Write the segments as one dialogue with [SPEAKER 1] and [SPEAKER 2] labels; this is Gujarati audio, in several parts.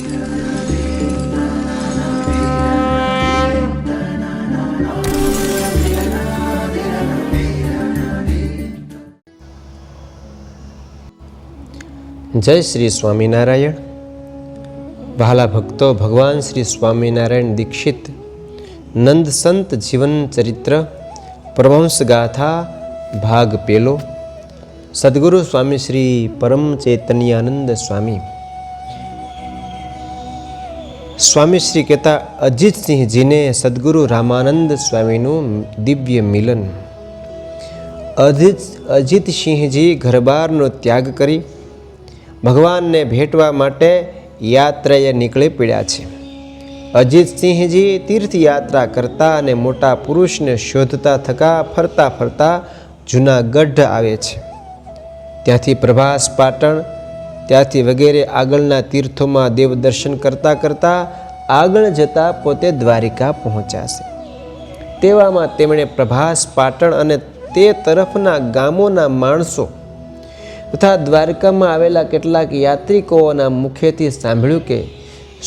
[SPEAKER 1] જય શ્રી સ્વામિનારાયણ. વહાલા ભક્તો, ભગવાન શ્રી સ્વામિનારાયણ દીક્ષિત નંદ સંત જીવન ચરિત્ર પરમહંસ ગાથા ભાગ પહેલો. સદગુરુ સ્વામી શ્રી પરમ ચૈતન્યાનંદ સ્વામી શ્રી કહેતા, અજીતસિંહજીને સદગુરુ રામાનંદ સ્વામીનું દિવ્ય મિલન. અજીતસિંહજી ઘરબારનો ત્યાગ કરી ભગવાનને ભેટવા માટે યાત્રાએ નીકળી પડ્યા છે. અજીતસિંહજી તીર્થયાત્રા કરતા અને મોટા પુરુષને શોધતા થકા ફરતા ફરતા જૂનાગઢ આવે છે. ત્યાંથી પ્રભાસ પાટણ, ત્યાંથી વગેરે આગળના તીર્થોમાં દેવ દર્શન કરતાં કરતાં આગળ જતાં પોતે દ્વારિકા પહોંચ્યા છે. તેવામાં તેમણે પ્રભાસ પાટણ અને તે તરફના ગામોના માણસો તથા દ્વારકામાં આવેલા કેટલાક યાત્રિકોના મુખેથી સાંભળ્યું કે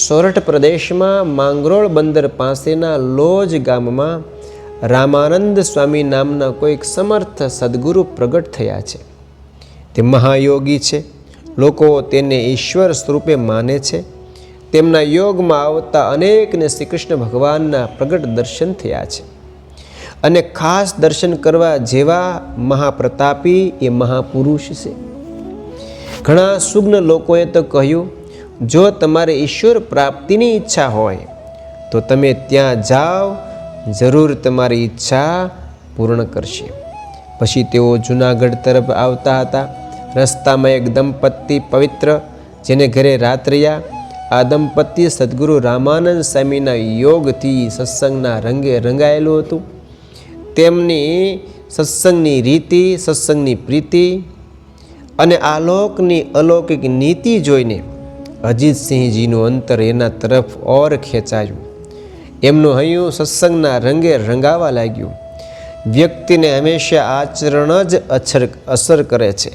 [SPEAKER 1] સોરઠ પ્રદેશમાં માંગરોળ બંદર પાસેના લોજ ગામમાં રામાનંદ સ્વામી નામના કોઈક સમર્થ સદગુરુ પ્રગટ થયા છે. તે મહાયોગી છે. લોકો તેને ઈશ્વર સ્વરૂપે માને છે. તેમના યોગમાં આવતા અનેકને શ્રી કૃષ્ણ ભગવાનના પ્રગટ દર્શન થયા છે અને ખાસ દર્શન કરવા જેવા મહાપ્રતાપી એ મહાપુરુષ છે. ઘણા સુજ્ઞ લોકોએ તો કહ્યું, જો તમારે ઈશ્વર પ્રાપ્તિની ઈચ્છા હોય તો તમે ત્યાં જાઓ, જરૂર તમારી ઈચ્છા પૂર્ણ કરશે. પછી તેઓ જૂનાગઢ તરફ આવતા હતા. રસ્તામાં એક દંપતી પવિત્ર જેને ઘરે રાત રહ્યા. આ દંપતી સદગુરુ રામાનંદ સ્વામીના યોગથી સત્સંગના રંગે રંગાયેલું હતું. તેમની સત્સંગની રીતિ, સત્સંગની પ્રીતિ અને આલોકની અલૌકિક નીતિ જોઈને અજીતસિંહજીનું અંતર એના તરફ ઓર ખેંચાયું. એમનું હૈયું સત્સંગના રંગે રંગાવા લાગ્યું. વ્યક્તિને હંમેશા આચરણ જ અસર કરે છે,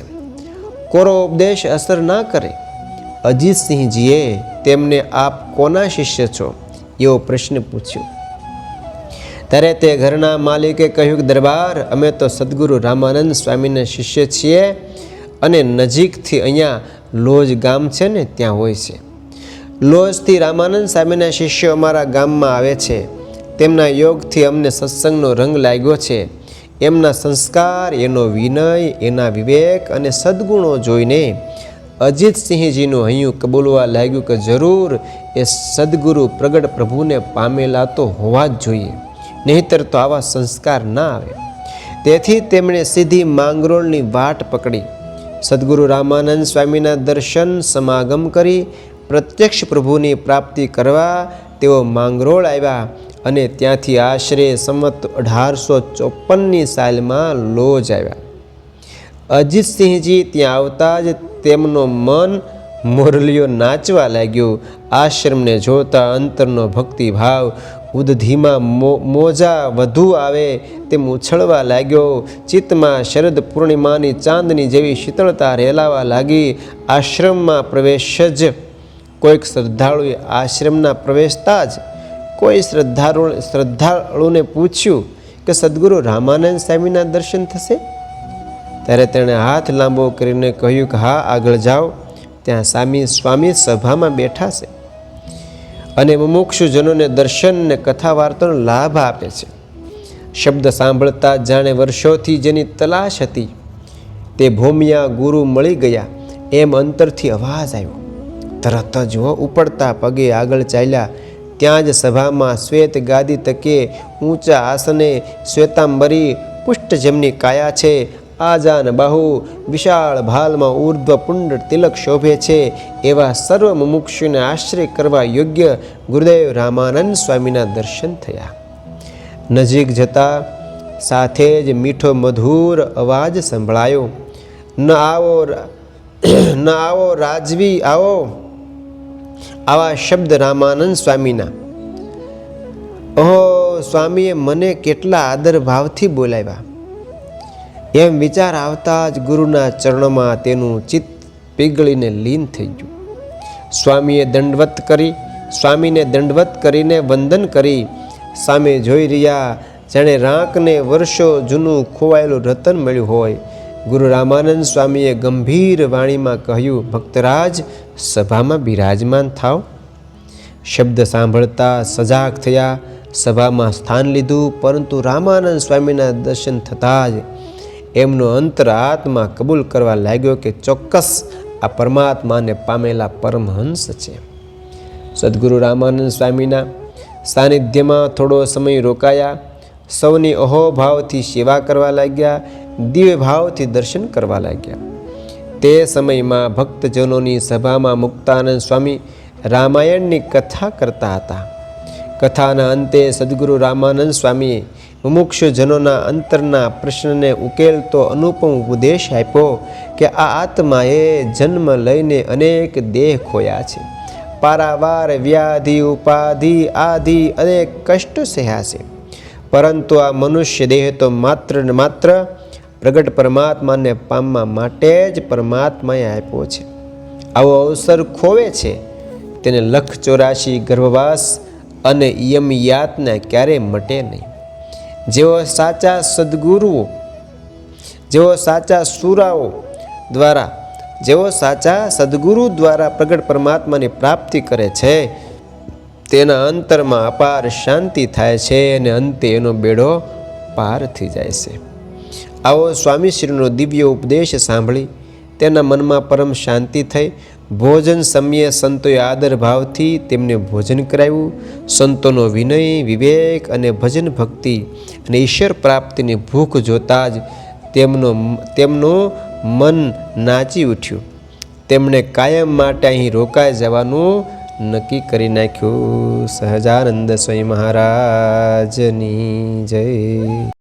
[SPEAKER 1] કોરો ઉપદેશ અસર ના કરે. અજીતસિંહજીએ તેમને આપ કોના શિષ્ય છો એવો પ્રશ્ન પૂછ્યો. ત્યારે તે ઘરના માલિકે કહ્યું કે દરબાર, અમે તો સદગુરુ રામાનંદ સ્વામીના શિષ્ય છીએ અને નજીકથી અહીંયા લોજ ગામ છે ને ત્યાં હોય છે. લોજથી રામાનંદ સ્વામીના શિષ્યો અમારા ગામમાં આવે છે. તેમના યોગથી અમને સત્સંગનો રંગ લાગ્યો છે. એમના સંસ્કાર, એનો વિનય, એના વિવેક અને સદ્ગુણો જોઈને અજીતસિંહજીનું હૈયું કબૂલવા લાગ્યું કે જરૂર એ સદગુરુ પ્રગટ પ્રભુને પામેલા તો હોવા જ જોઈએ, નહીંતર તો આવા સંસ્કાર ના આવે. તેથી તેમણે સીધી માંગરોળની વાટ પકડી સદગુરુ રામાનંદ સ્વામીના દર્શન સમાગમ કરી પ્રત્યક્ષ પ્રભુની પ્રાપ્તિ કરવા તેઓ માંગરોળ આવ્યા અને ત્યાંથી આશરે સંમત 1854ની સાલમાં લોજ આવ્યા. અજીતસિંહજી ત્યાં આવતા જ તેમનો મન મોરલીઓ નાચવા લાગ્યો. આશ્રમને જોતા અંતરનો ભક્તિભાવ ઉદ્ધીમાં મોજા વધુ આવે તેમ ઉછળવા લાગ્યો. ચિત્તમાં શરદ પૂર્ણિમાની ચાંદની જેવી શીતળતા રેલાવા લાગી. આશ્રમમાં પ્રવેશ જ કોઈક શ્રદ્ધાળુએ આશ્રમના પ્રવેશતા જ કોઈ શ્રદ્ધાળુને પૂછ્યું કે સદગુરુ રામાનંદ સ્વામીના દર્શન થશે? ત્યારે તેણે હાથ લાંબો કરીને કહ્યું કે હા, આગળ જાઓ, ત્યાં સ્વામી સભામાં બેઠા છે અને મુમુક્ષુજનોને દર્શન ને કથા વાર્તાનો લાભ આપે છે. શબ્દ સાંભળતા જાણે વર્ષોથી જેની તલાશ હતી તે ભૂમિયા ગુરુ મળી ગયા એમ અંતરથી અવાજ આવ્યો. તરત જ ઉપડતા પગે આગળ ચાલ્યા. ત્યાં જ સભામાં શ્વેત ગાદી તકે ઊંચા આસને શ્વેતાંબરી પુષ્ટ જેમની કાયા છે, આજાન બાહુ, વિશાળ ભાલમાં ઉર્ધ્વ પુંડ તિલક શોભે છે એવા સર્વ મુમુક્ષુને આશ્રય કરવા યોગ્ય ગુરુદેવ રામાનંદ સ્વામીના દર્શન થયા. નજીક જતા સાથે જ મીઠો મધુર અવાજ સંભળાયો. ન આવો રાજવી આવો. આવા શબ્દ રામાનંદ સ્વામીના. ઓહો, સ્વામીએ મને કેટલા આદર ભાવથી બોલાવ્યા એમ વિચાર આવતા જ ગુરુના ચરણોમાં તેનું ચિત્ત પીગળીને લીન થઈ ગયું. સ્વામીને દંડવત કરીને વંદન કરી સામે જોઈ રહ્યા, જાણે રાંકને વર્ષો જૂનું ખોવાયેલું રતન મળ્યું હોય. ગુરુ રામાનંદ સ્વામીએ ગંભીર વાણીમાં કહ્યું, ભક્તરાજ, સભામાં બિરાજમાન થાવ. શબ્દ સાંભળતા સજાગ થયા, સભામાં સ્થાન લીધું. પરંતુ રામાનંદ સ્વામીના દર્શન થતાં જ એમનો અંતરાત્મા કબૂલ કરવા લાગ્યો કે ચોક્કસ આ પરમાત્માને પામેલા પરમહંસ છે. સદગુરુ રામાનંદ સ્વામીના સાનિધ્યમાં થોડો સમય રોકાયા. સૌની અહોભાવથી સેવા કરવા લાગ્યા, દિવ્ય ભાવથી દર્શન કરવા લાગ્યા. તે સમયમાં ભક્તજનોની સભામાં મુક્તાનંદ સ્વામી રામાયણની કથા કરતા હતા. કથાના અંતે સદગુરુ રામાનંદ સ્વામીએ મુમુક્ષુજનોના અંતરના પ્રશ્નને ઉકેલતો અનુપમ ઉપદેશ આપ્યો કે આ આત્માએ જન્મ લઈને અનેક દેહ ખોયા છે, પારાવાર વ્યાધિ ઉપાધિ આદિ અનેક કષ્ટ સહ્યા છે, પરંતુ આ મનુષ્ય દેહ તો માત્ર ને માત્ર પ્રગટ પરમાત્માને પામવા માટે જ પરમાત્માએ આપ્યો છે. આવો અવસર ખોવે છે તેને 184 ગર્ભવાસ અને યમ યાતના ક્યારેય મટે નહીં. જેઓ સાચા સદગુરુઓ, જેઓ સાચા સદગુરુ દ્વારા પ્રગટ પરમાત્માની પ્રાપ્તિ કરે છે તેના અંતરમાં અપાર શાંતિ થાય છે અને અંતે એનો બેડો પાર થઈ જાય છે. આવો સ્વામીશ્રીનો દિવ્ય ઉપદેશ સાંભળી તેના મનમાં પરમ શાંતિ થઈ. ભોજન સમયે સંતોએ આદર ભાવથી તેમને ભોજન કરાવ્યું. સંતોનો વિનય, વિવેક અને ભજન ભક્તિ અને ઈશ્વર પ્રાપ્તિની ભૂખ જોતા જ તેમનું મન નાચી ઉઠ્યું. તેમણે કાયમ માટે અહીં રોકાઈ જવાનું નક્કી કરી નાખ્યું. સહજાનંદ સ્વામી મહારાજની જય.